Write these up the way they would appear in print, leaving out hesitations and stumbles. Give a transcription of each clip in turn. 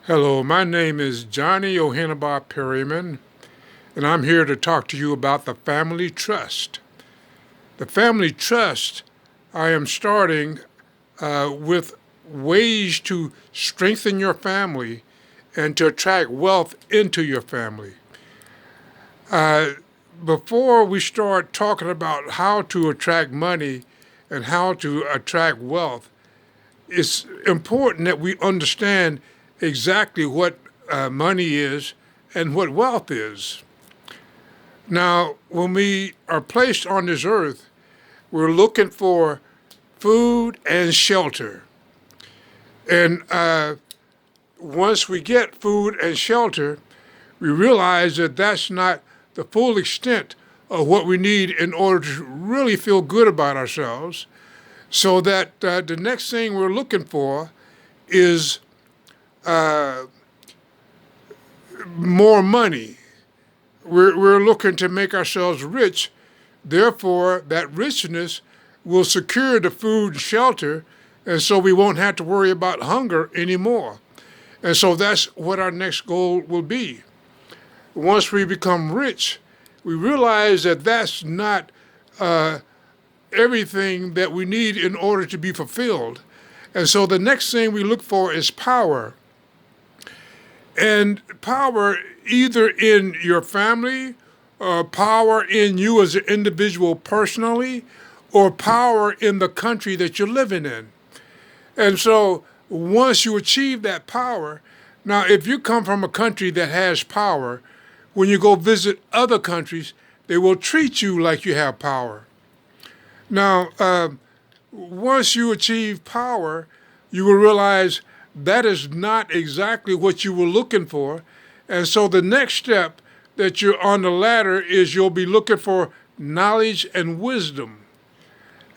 Hello, my name is Johnny Ohenaba Perryman, and I'm here to talk to you about the Family Trust. The Family Trust I am starting with ways to strengthen your family and to attract wealth into your family. Uh, Before we start talking about how to attract money and how to attract wealth, it's important that we understand exactly what money is and what wealth is. Now, when we are placed on this earth, we're looking for food and shelter. And once we get food and shelter, we realize that that's not the full extent of what we need in order to really feel good about ourselves. So that the next thing we're looking for is uh, more money. We're looking to make ourselves rich. Therefore, that richness will secure the food and shelter, and so we won't have to worry about hunger anymore. And so that's what our next goal will be. Once we become rich, we realize that that's not uh, everything that we need in order to be fulfilled. And so the next thing we look for is power. And power either in your family, or power in you as an individual personally, or power in the country that you're living in. And so once you achieve that power, now if you come from a country that has power, when you go visit other countries, they will treat you like you have power. Now, once you achieve power, you will realize that is not exactly what you were looking for. And so the next step that you're on the ladder is you'll be looking for knowledge and wisdom.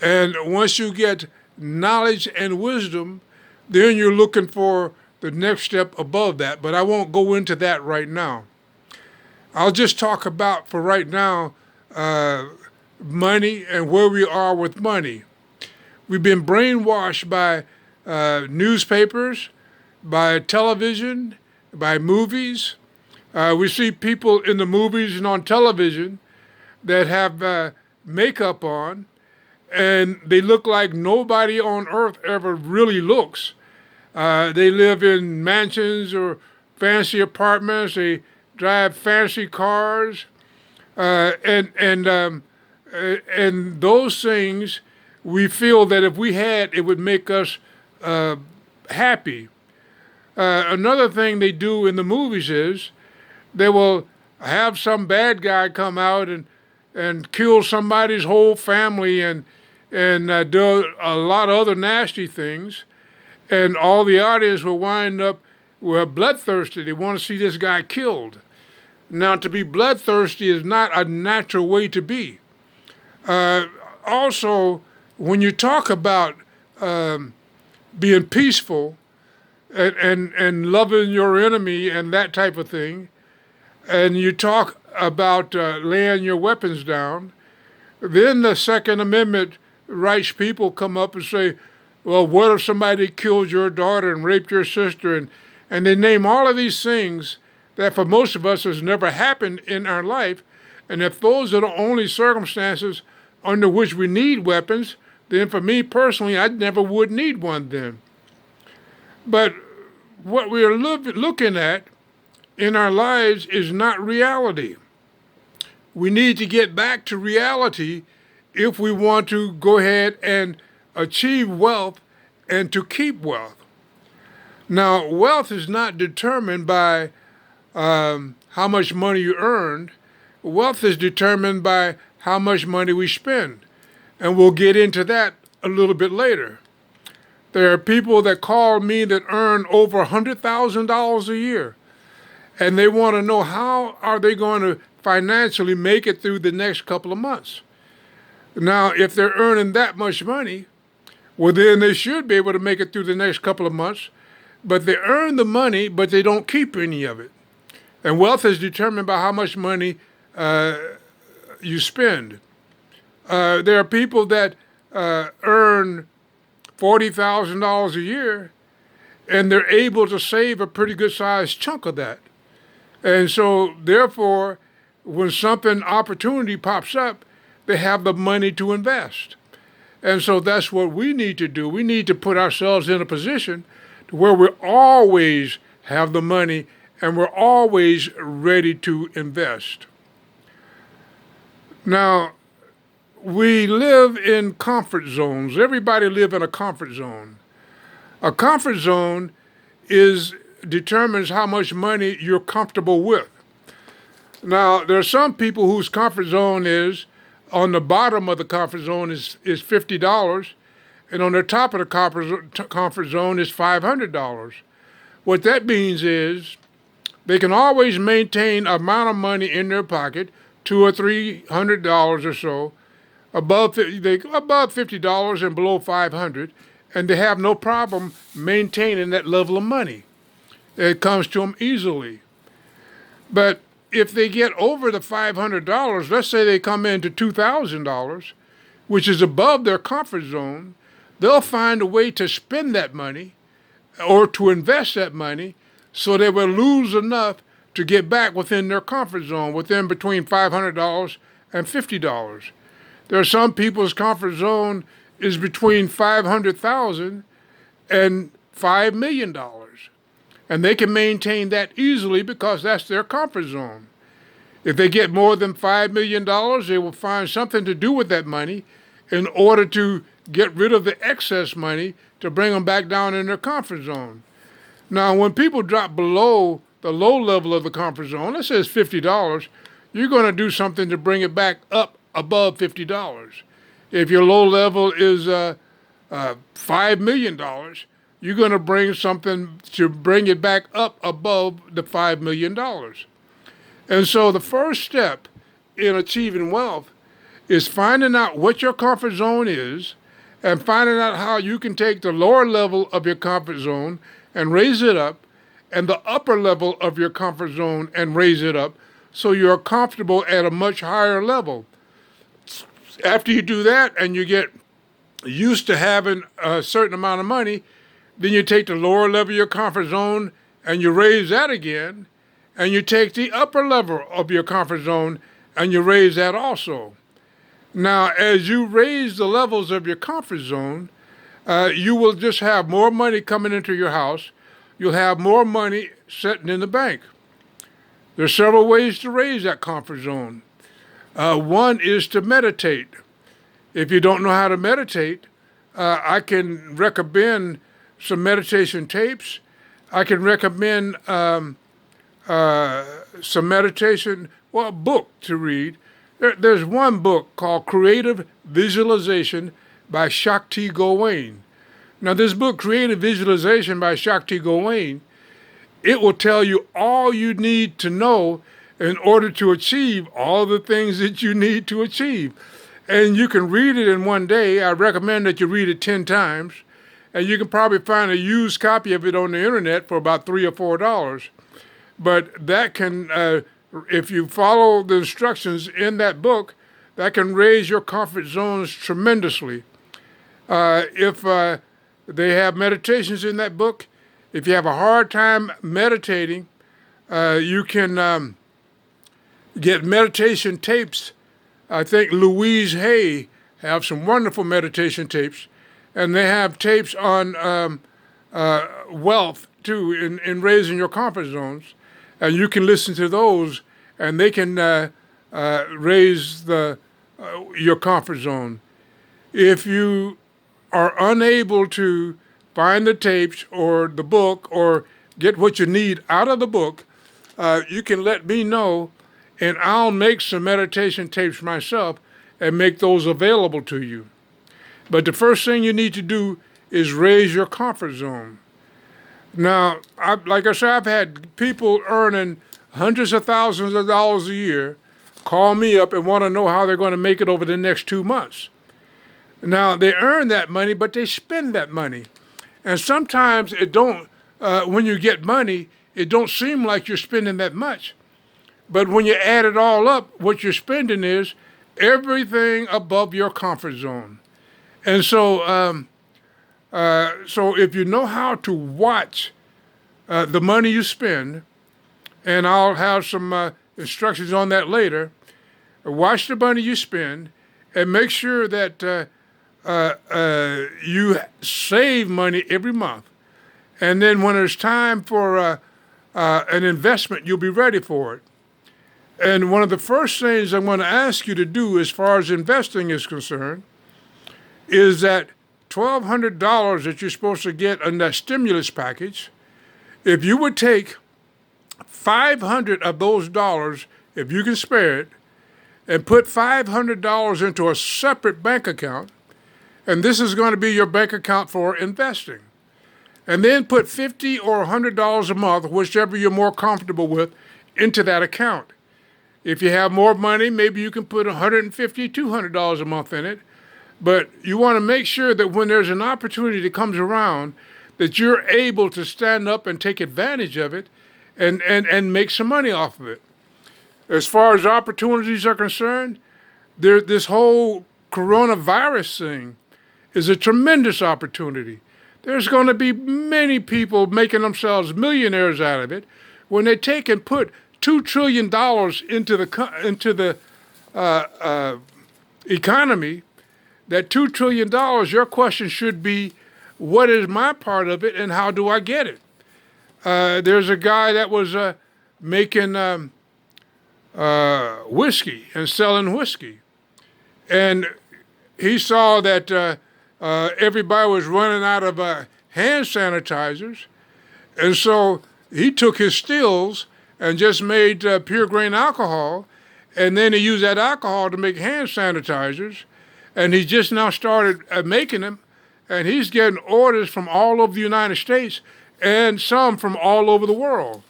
And once you get knowledge and wisdom, then you're looking for the next step above that. But I won't go into that right now. I'll just talk about, for right now, uh, money and where we are with money. We've been brainwashed by newspapers, by television, by movies. We see people in the movies and on television that have makeup on, and they look like nobody on earth ever really looks. They live in mansions or fancy apartments. They drive fancy cars, uh, and and um, and those things we feel that if we had, it would make us uh, happy. Another thing they do in the movies is they will have some bad guy come out and kill somebody's whole family and do a lot of other nasty things, and all the audience will wind up bloodthirsty. They want to see this guy killed. Now, to be bloodthirsty is not a natural way to be. Uh, Also, when you talk about being peaceful and loving your enemy and that type of thing, and you talk about laying your weapons down, then the Second Amendment rights people come up and say, well, what if somebody killed your daughter and raped your sister? And they name all of these things that for most of us has never happened in our life. And if those are the only circumstances under which we need weapons, then for me personally, I never would need one then. But what we're looking at in our lives is not reality. We need to get back to reality if we want to go ahead and achieve wealth and to keep wealth. Now, wealth is not determined by how much money you earned. Wealth is determined by how much money we spend. And we'll get into that a little bit later. There are people that call me that earn over $100,000 a year, and they want to know how are they going to financially make it through the next couple of months. Now, if they're earning that much money, well, then they should be able to make it through the next couple of months, but they earn the money, but they don't keep any of it. And wealth is determined by how much money you spend. There are people that earn $40,000 a year, and they're able to save a pretty good sized chunk of that. And so, therefore, when something opportunity pops up, they have the money to invest. And so that's what we need to do. We need to put ourselves in a position where we always have the money and we're always ready to invest. Now, we live in comfort zones. Everybody live in a comfort zone. A comfort zone determines how much money you're comfortable with. Now, there are some people whose comfort zone is on the bottom of the comfort zone is $50, and on the top of the comfort zone is $500. What that means is they can always maintain an amount of money in their pocket, $200 or $300 or so, above $50 and below $500, and they have no problem maintaining that level of money. It comes to them easily. But if they get over the $500, let's say they come into $2,000, which is above their comfort zone, they'll find a way to spend that money or to invest that money so they will lose enough to get back within their comfort zone, within between $500 and $50. There are some people's comfort zone is between $500,000 and $5 million. And they can maintain that easily because that's their comfort zone. If they get more than $5 million, they will find something to do with that money in order to get rid of the excess money to bring them back down in their comfort zone. Now, when people drop below the low level of the comfort zone, let's say it's $50, you're going to do something to bring it back up above $50. If your low level is $5 million, you're going to bring something to bring it back up above the $5 million. And so the first step in achieving wealth is finding out what your comfort zone is and finding out how you can take the lower level of your comfort zone and raise it up and the upper level of your comfort zone and raise it up so you're comfortable at a much higher level. After you do that and you get used to having a certain amount of money, then you take the lower level of your comfort zone and you raise that again, and you take the upper level of your comfort zone and you raise that also. Now, as you raise the levels of your comfort zone, you will just have more money coming into your house. You'll have more money sitting in the bank. There's several ways to raise that comfort zone. One is to meditate. If you don't know how to meditate, I can recommend some meditation tapes. I can recommend some meditation, a book to read. There's one book called Creative Visualization by Shakti Gawain. Now, this book, Creative Visualization by Shakti Gawain, it will tell you all you need to know in order to achieve all the things that you need to achieve. And you can read it in one day. I recommend that you read it 10 times. And you can probably find a used copy of it on the internet for about $3 or $4. But that can, if you follow the instructions in that book, that can raise your comfort zones tremendously. If they have meditations in that book, if you have a hard time meditating, you can get meditation tapes. I think Louise Hay have some wonderful meditation tapes, and they have tapes on wealth too in raising your comfort zones, and you can listen to those, and they can raise your comfort zone. If you are unable to find the tapes or the book or get what you need out of the book, you can let me know, and I'll make some meditation tapes myself and make those available to you. But the first thing you need to do is raise your comfort zone. Now, like I said, I've had people earning hundreds of thousands of dollars a year call me up and want to know how they're going to make it over the next 2 months. Now, they earn that money, but they spend that money. And sometimes when you get money, it don't seem like you're spending that much. But when you add it all up, what you're spending is everything above your comfort zone. And so So if you know how to watch the money you spend, and I'll have some instructions on that later, watch the money you spend and make sure that you save money every month. And then when it's time for an investment, you'll be ready for it. And one of the first things I'm going to ask you to do as far as investing is concerned is that $1,200 that you're supposed to get in that stimulus package, if you would take 500 of those dollars, if you can spare it, and put $500 into a separate bank account, and this is going to be your bank account for investing. And then put $50 or $100 a month, whichever you're more comfortable with, into that account. If you have more money, maybe you can put $150, $200 a month in it. But you want to make sure that when there's an opportunity that comes around, that you're able to stand up and take advantage of it and make some money off of it. As far as opportunities are concerned, this whole coronavirus thing is a tremendous opportunity. There's going to be many people making themselves millionaires out of it when they take and put $2 trillion into the economy. That $2 trillion, your question should be, what is my part of it and how do I get it? There's a guy that was making whiskey and selling whiskey. And he saw that everybody was running out of hand sanitizers. And so he took his stills and just made pure grain alcohol. And then he used that alcohol to make hand sanitizers. And he just now started making them. And he's getting orders from all over the United States and some from all over the world.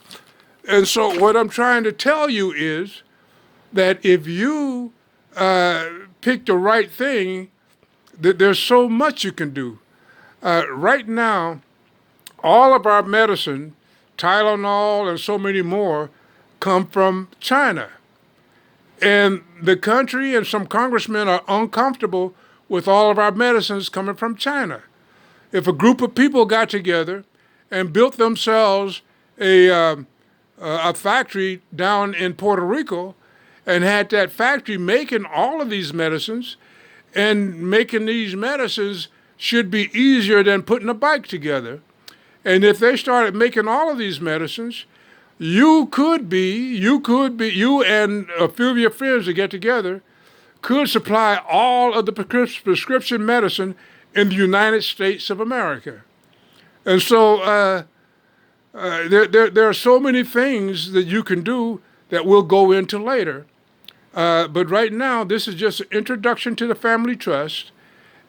And so what I'm trying to tell you is that if you pick the right thing, that there's so much you can do. Right now, all of our medicine, Tylenol and so many more, come from China. And the country and some congressmen are uncomfortable with all of our medicines coming from China. If a group of people got together and built themselves a factory down in Puerto Rico and had that factory making all of these medicines, and making these medicines should be easier than putting a bike together. And if they started making all of these medicines, you and a few of your friends that get together could supply all of the prescription medicine in the United States of America. And so there are so many things that you can do that we'll go into later. But right now, this is just an introduction to the Family Trust.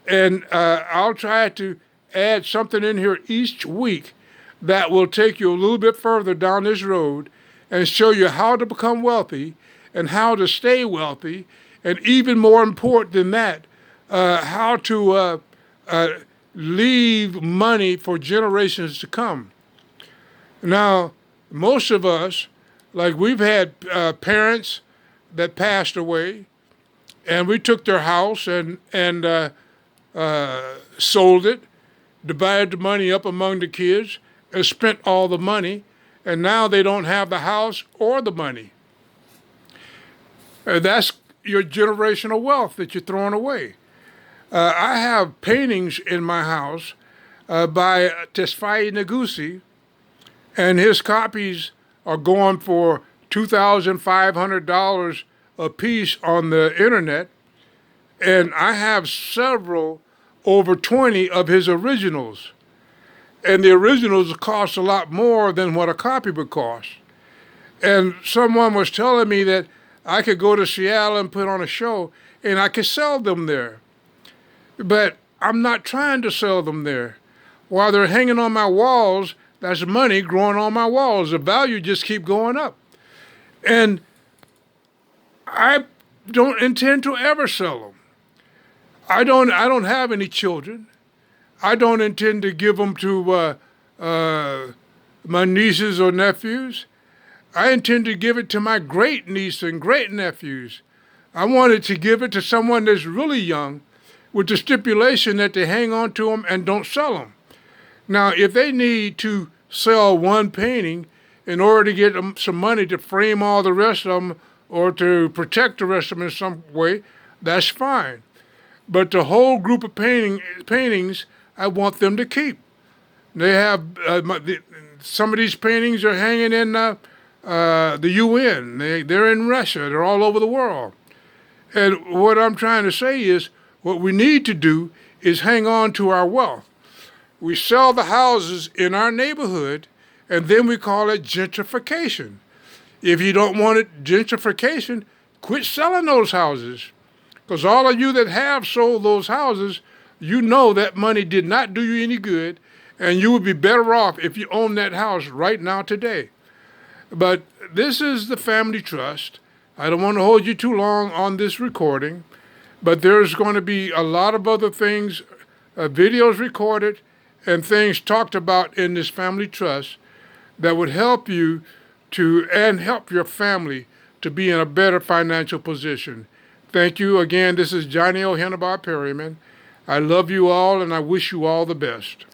And I'll try to add something in here each week that will take you a little bit further down this road and show you how to become wealthy and how to stay wealthy. And even more important than that, how to leave money for generations to come. Now, most of us, like we've had parents that passed away, and we took their house and sold it, divided the money up among the kids, and spent all the money, and now they don't have the house or the money. That's your generational wealth that you're throwing away. I have paintings in my house by Tesfaye Negusi, and his copies are going for $2,500 a piece on the internet. And I have several, over 20 of his originals. And the originals cost a lot more than what a copy would cost. And someone was telling me that I could go to Seattle and put on a show and I could sell them there. But I'm not trying to sell them there. While they're hanging on my walls, that's money growing on my walls. The value just keep going up. And I don't intend to ever sell them. I don't have any children. I don't intend to give them to my nieces or nephews. I intend to give it to my great niece and great nephews. I wanted to give it to someone that's really young, with the stipulation that they hang on to them and don't sell them. Now, if they need to sell one painting in order to get them some money to frame all the rest of them or to protect the rest of them in some way, that's fine. But the whole group of paintings, I want them to keep. They have some of these paintings are hanging in the UN. They're in Russia. They're all over the world. And what I'm trying to say is, what we need to do is hang on to our wealth. We sell the houses in our neighborhood, and then we call it gentrification. If you don't want it gentrification, quit selling those houses. Because all of you that have sold those houses, you know that money did not do you any good, and you would be better off if you own that house right now today. But this is the Family Trust. I don't want to hold you too long on this recording, but there's going to be a lot of other things, videos recorded, and things talked about in this Family Trust that would help you and help your family to be in a better financial position. Thank you again. This is Johnny O. Hennebar Perryman. I love you all, and I wish you all the best.